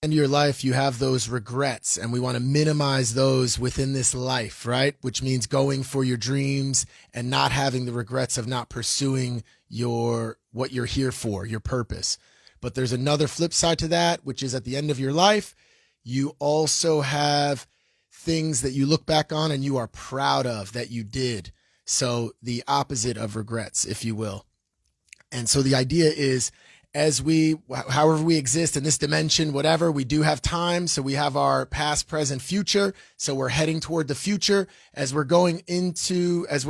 End of your life, you have those regrets, and we want to minimize those within this life, right? Which means going for your dreams and not having the regrets of not pursuing what you're here for, your purpose. But there's another flip side to that, which is at the end of your life, you also have things that you look back on and you are proud of that you did. So the opposite of regrets, if you will. And so the idea is, however we exist in this dimension, whatever, we do have time. So we have our past, present, future. So we're heading toward the future as we're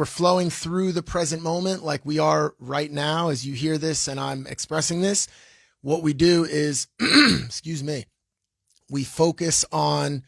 flowing through the present moment, like we are right now, as you hear this and I'm expressing this. What we do is, excuse me, we focus on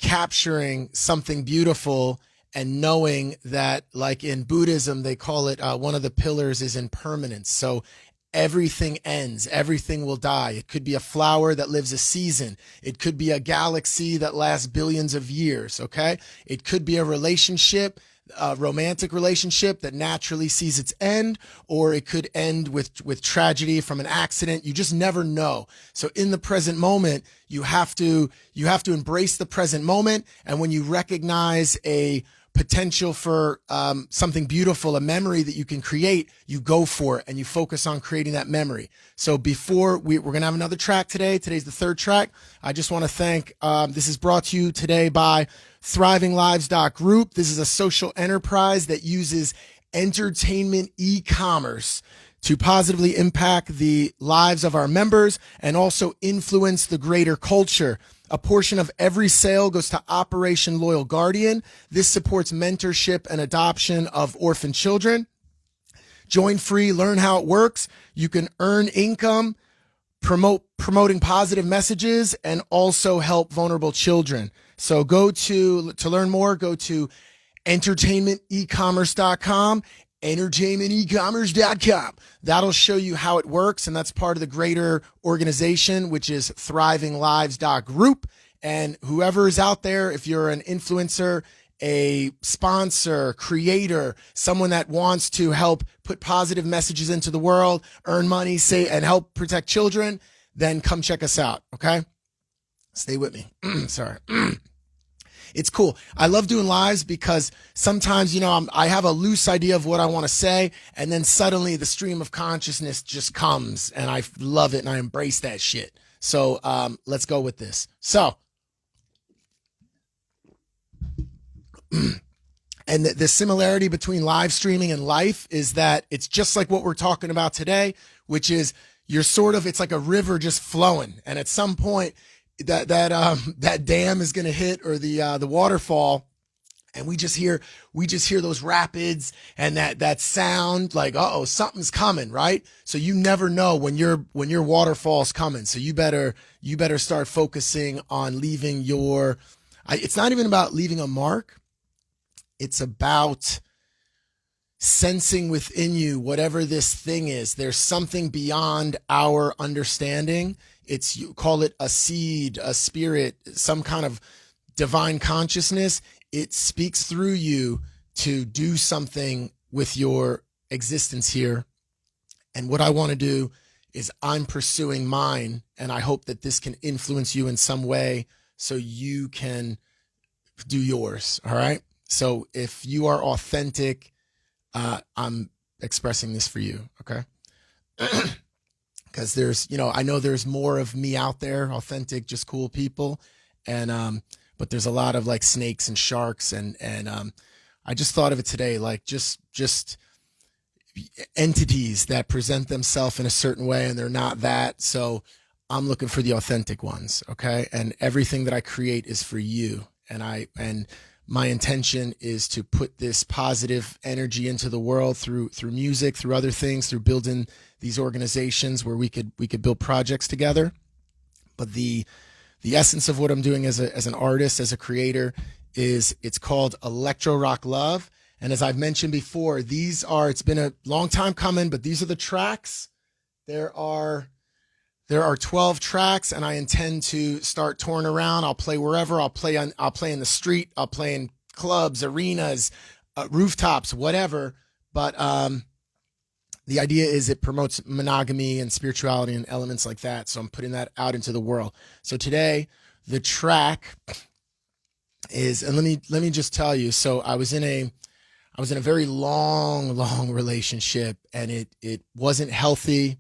capturing something beautiful and knowing that, like in Buddhism, they call it, one of the pillars is impermanence. So everything ends, everything will die. It could be a flower that lives a season. It could be a galaxy that lasts billions of years, okay? It could be a relationship, a romantic relationship that naturally sees its end, or it could end with tragedy from an accident. You just never know. So in the present moment, you have to embrace the present moment. And when you recognize a potential for something beautiful, a memory that you can create, you go for it and you focus on creating that memory. So before we're going to have another track today. Today's the third track. I just want to thank, this is brought to you today by thrivinglives.group. This is a social enterprise that uses entertainment e-commerce to positively impact the lives of our members and also influence the greater culture. A portion of every sale goes to Operation Loyal Guardian. This supports mentorship and adoption of orphan children. Join free, learn how it works. You can earn income, promoting positive messages, and also help vulnerable children. So to learn more, go to entertainmentecommerce.com, entertainmentecommerce.com. That'll show you how it works, and that's part of the greater organization, which is thrivinglives.group. And whoever is out there, if you're an influencer, a sponsor, creator, someone that wants to help put positive messages into the world, earn money, and help protect children, then come check us out, okay? Stay with me. Sorry. It's cool. I love doing lives because sometimes, I have a loose idea of what I want to say, and then suddenly the stream of consciousness just comes, and I love it, and I embrace that shit. So let's go with this. So, and the similarity between live streaming and life is that it's just like what we're talking about today, which is it's like a river just flowing, and at some point, that dam is going to hit, or the waterfall, and we just hear those rapids and that sound like, uh-oh, something's coming, right? So you never know when your waterfall's coming. So you better start focusing on leaving it's not even about leaving a mark. It's about sensing within you whatever this thing is. There's something beyond our understanding. You call it a seed, a spirit, some kind of divine consciousness. It speaks through you to do something with your existence here. And what I want to do is I'm pursuing mine, and I hope that this can influence you in some way so you can do yours. All right. So if you are authentic, I'm expressing this for you. Okay. Because I know there's more of me out there, authentic, just cool people. And, but there's a lot of like snakes and sharks. And I just thought of it today, like just entities that present themselves in a certain way and they're not that. So I'm looking for the authentic ones. Okay. And everything that I create is for you. And my intention is to put this positive energy into the world through music, through other things, through building these organizations where we could build projects together. But the essence of what I'm doing as an artist, as a creator, it's called Electro Rock Love. And as I've mentioned before, it's been a long time coming, but these are the tracks. There are 12 tracks, and I intend to start touring around. I'll play wherever. I'll play in the street. I'll play in clubs, arenas, rooftops, whatever. But The idea is it promotes monogamy and spirituality and elements like that. So I'm putting that out into the world. So today, the track is, and let me just tell you. So I was in a very long relationship, and it wasn't healthy,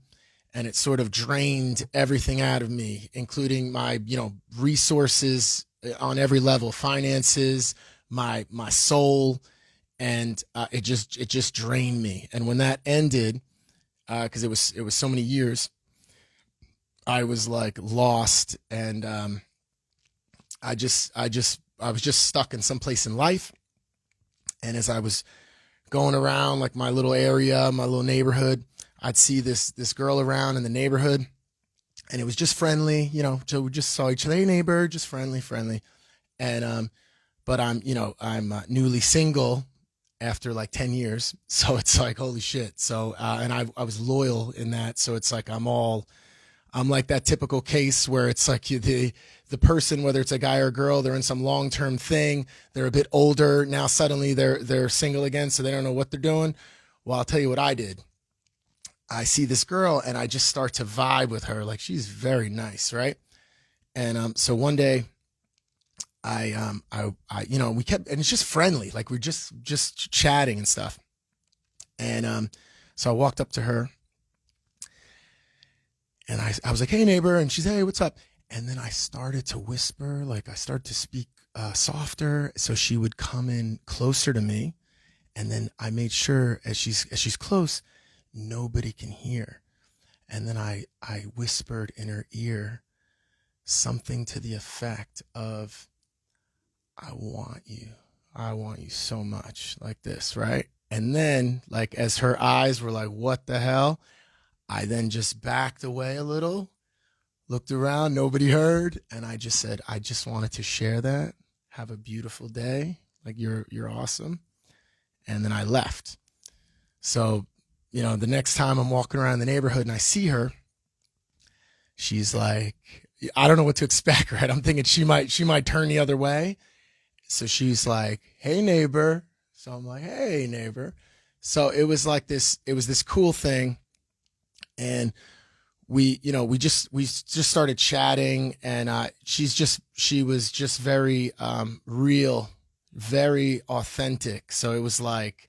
and it sort of drained everything out of me, including my, resources on every level, finances, my soul, and it just drained me. And when that ended, because it was so many years, I was like lost, and I was just stuck in some place in life. And as I was going around like my little area, my little neighborhood, I'd see this girl around in the neighborhood, and it was just friendly, so we just saw each other, hey neighbor, just friendly. And but I'm newly single after like 10 years, so it's like holy shit. So and I was loyal in that, so it's like I'm like that typical case where it's like the person, whether it's a guy or a girl, they're in some long-term thing, they're a bit older, now suddenly they're single again, so they don't know what they're doing. Well, I'll tell you what I did. I see this girl and I just start to vibe with her, like she's very nice, right? And so one day I we kept, and it's just friendly, like we're just chatting and stuff. And so I walked up to her, and I was like, hey neighbor, and she's, hey, what's up? And then I started to whisper, like I started to speak softer, so she would come in closer to me. And then I made sure as she's close, nobody can hear. And then I whispered in her ear something to the effect of, I want you so much, like this, right? And then, like, as her eyes were like, what the hell? I then just backed away a little, looked around, nobody heard, and I just said, I just wanted to share that. Have a beautiful day. Like, you're awesome. And then I left. So, the next time I'm walking around the neighborhood and I see her, she's like, I don't know what to expect, right? I'm thinking she might turn the other way. So she's like, hey neighbor. So I'm like, hey neighbor. So it was this cool thing. And we just started chatting, and she was just very real, very authentic. So it was like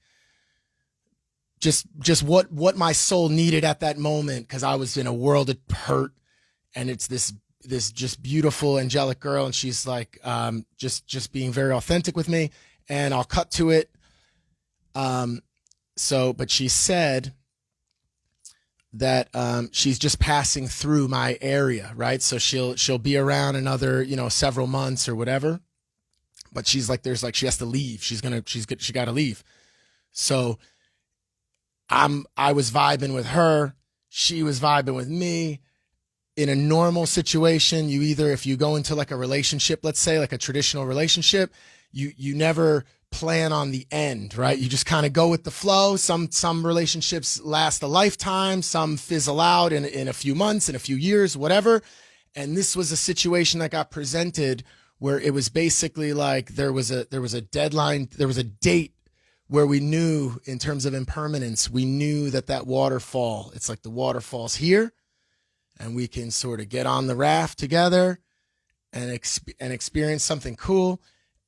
just what my soul needed at that moment, because I was in a world of hurt, and it's this just beautiful angelic girl, and she's like just being very authentic with me. And I'll cut to it. But she said that she's just passing through my area, right? So she'll be around another, several months or whatever. But she's like, she has to leave. She got to leave. So I was vibing with her. She was vibing with me. In a normal situation, if you go into like a relationship, let's say like a traditional relationship, you never plan on the end, right? You just kind of go with the flow. Some relationships last a lifetime, some fizzle out in a few months, in a few years, whatever. And this was a situation that got presented where it was basically like there was a deadline, there was a date where we knew, in terms of impermanence, we knew that waterfall, it's like the waterfall's here, and we can sort of get on the raft together and experience something cool.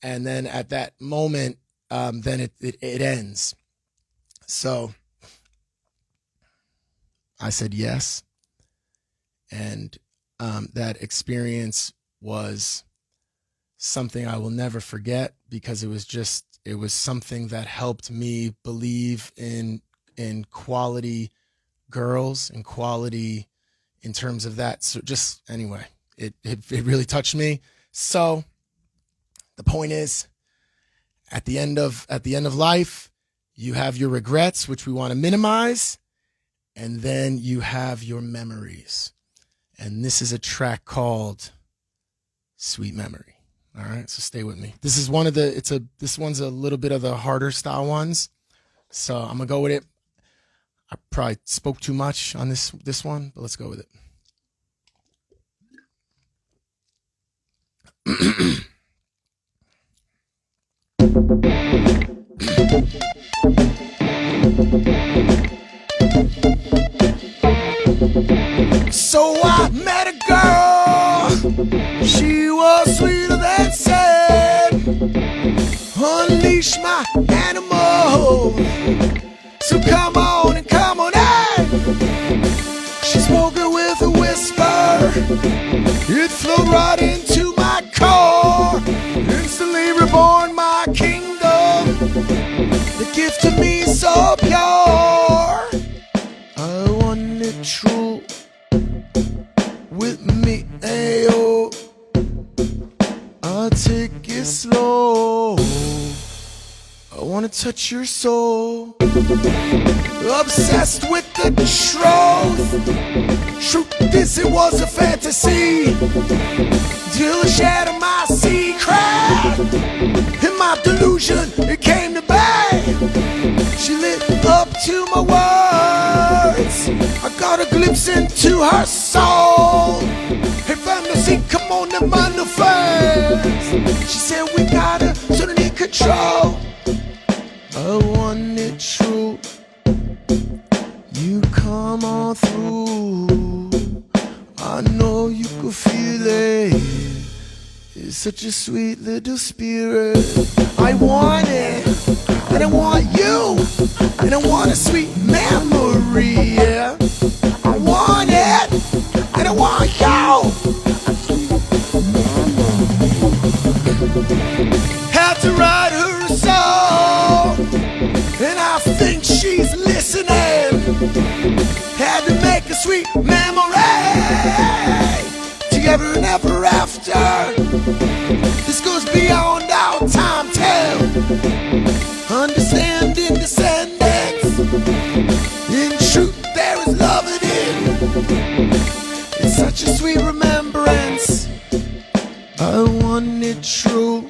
And then at that moment, then it ends. So I said yes. And that experience was something I will never forget, because it was something that helped me believe in quality girls and quality in terms of that. So just anyway, it really touched me. So the point is, at the end of life, you have your regrets, which we want to minimize, and then you have your memories. And this is a track called Sweet Memory. All right, so stay with me. This is this one's a little bit of the harder style ones. So I'm gonna go with it. I probably spoke too much on this one, but let's go with it. met a girl, she was sweeter than sand. Unleash my animal, so come on and come on in. She spoke it with a whisper, it flowed right into my core. Instantly reborn my kingdom, the gift to me so pure. I want it true with me, ayo. I'll take it slow, I wanna touch your soul. Obsessed with the truth. Truth is, it was a fantasy, till I shattered my secret. In my delusion, it came to be. She lit up to my words, I got a glimpse into her soul. Hey fantasy, come on and manifest. She said we gotta certainly control. I want it true, you come on through. I know you can feel it, it's such a sweet little spirit. I want it, and I want you, and I want a sweet memory, yeah. I want it, and I want you. Had to write her a song, and I think she's listening. Had to make a sweet memory, together and ever after. This goes beyond our time tale. Understanding descendants, in truth there is love in it. It's such a sweet remembrance. I want it true,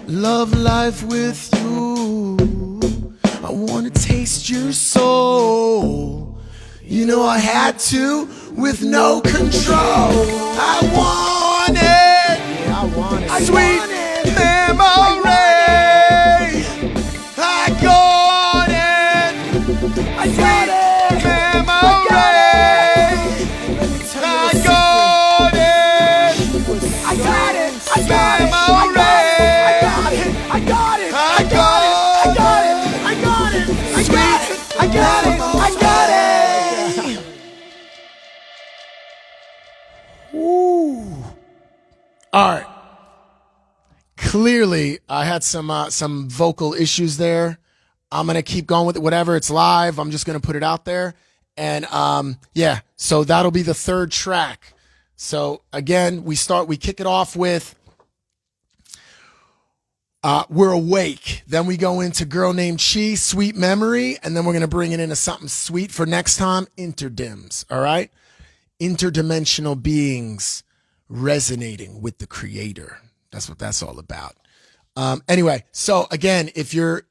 love life with you. I wanna taste your soul, you know I had to, with no control. I want it, yeah, I want it. Sweet memory, I got it, I got it, memory, I got it, I got it, I got it, I got it, I got it, I got it, I got it, I got it, I got it, I got it, I got it. Ooh. All right. Clearly, I had some vocal issues there. I'm gonna keep going with it. Whatever, it's live. I'm just gonna put it out there, and yeah. So that'll be the third track. So again, we kick it off with We're Awake. Then we go into Girl Named Chi, Sweet Memory, and then we're gonna bring it into something sweet for next time. Interdims. All right, interdimensional beings resonating with the Creator. That's what that's all about. Anyway, so again, if you're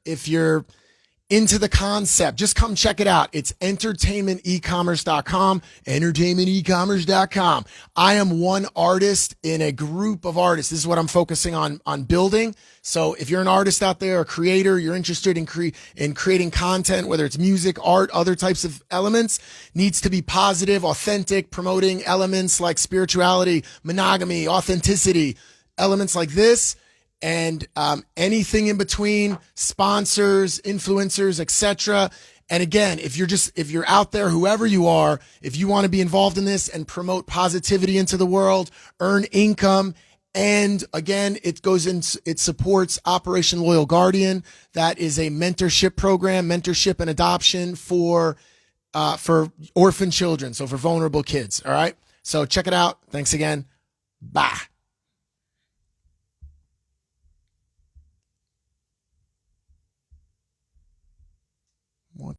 into the concept, just come check it out. It's entertainmentecommerce.com, entertainmentecommerce.com. I am one artist in a group of artists. This is what I'm focusing on building. So if you're an artist out there, a creator, you're interested in creating content, whether it's music, art, other types of elements, needs to be positive, authentic, promoting elements like spirituality, monogamy, authenticity, elements like this, and anything in between, sponsors, influencers, etc. And again, if you're out there, whoever you are, if you want to be involved in this and promote positivity into the world, earn income, and again, it supports Operation Loyal Guardian. That is a mentorship program, mentorship and adoption for orphan children, so for vulnerable kids. All right, so check it out. Thanks again. Bye.